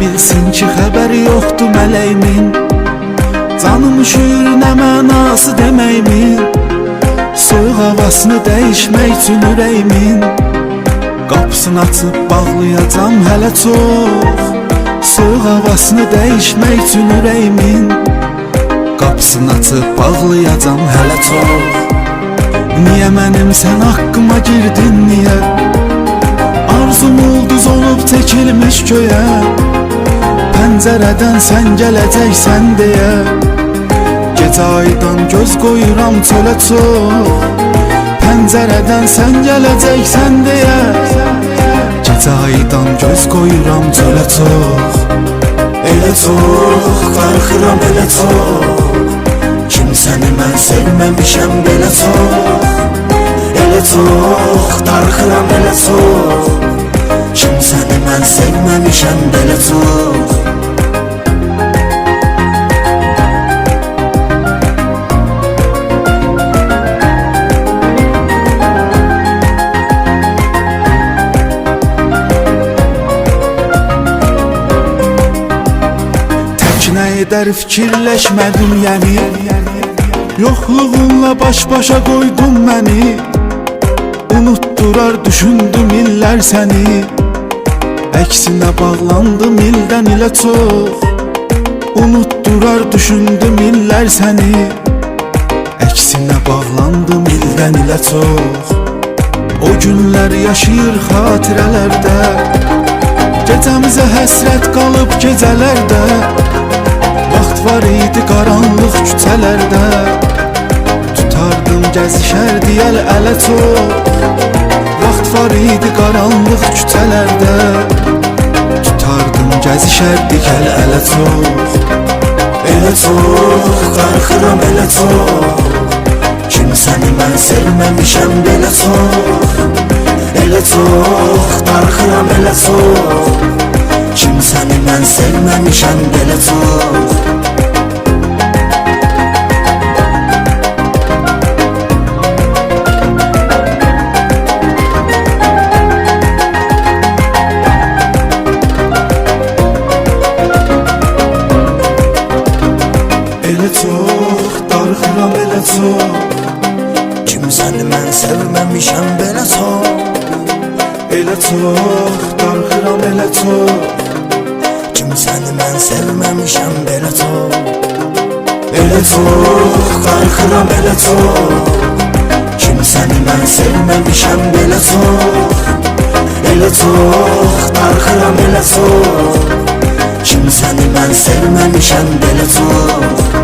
bilsin ki xəbəri yoxdur mələyimin. Canım üşür nə mənası deməyimin. Soyuq havasını dəyişmək üçün ürəyimin. Qapısını açıb bağlayacam hələ çox. Soyuq havasını dəyişmək üçün ürəyimin. Qapısını açıb bağlayacam hələ çox. Niyə mənim sən haqqıma girdin, niyə? Arzum ulduz olub çəkilmiş göyə. Pəncərədən sən gələcəksən deyə. Gecə aydan göz qoyuram çölə çox. Pəncərədən sən gələcəksən deyə. Gecə aydan göz qoyuram çölə çox. Elə çox, qarxıram elə çox. Kimsəni mən sevməmişəm belə çox. Elə çox, darxıram elə çox. Kimsəni mən sevməmişəm belə çox. Tək nə edər fikirləşmədim yəni. Yoxluğunla baş-başa qoydun məni. Unutdurar düşündüm illər səni. Əksinə bağlandım ildən ilə çox. Unutdurar düşündüm illər səni. Əksinə bağlandım ildən ilə çox. O günlər yaşayır xatirələrdə. Gecəmizə həsrət qalıb gecələrdə. Vaxt var idi qaranlıq küçələrdə. Tutardım gəzişərdi əl-ələ çox. Vaxt var idi qaranlıq küçələrdə. Tutardım gəzişərdi əl-ələ çox. Elə çox, qarxıram elə çox. Kimsəni mən sevməmişəm belə çox. Elə çox, darxıram elə çox. Kimsəni mən sevməmişəm belə çox. Elə çox, darxıram elə çox. Kimsəni mən sevməmişəm belə çox. Elə çox, darxıram elə çox. Kimsəni mən sevməmişəm belə çox. Elə çox, darxıram elə çox. Kimsəni mən sevməmişəm belə çox. Elə çox, darxıram elə çox. Kimsəni mən sevməmişəm belə çox.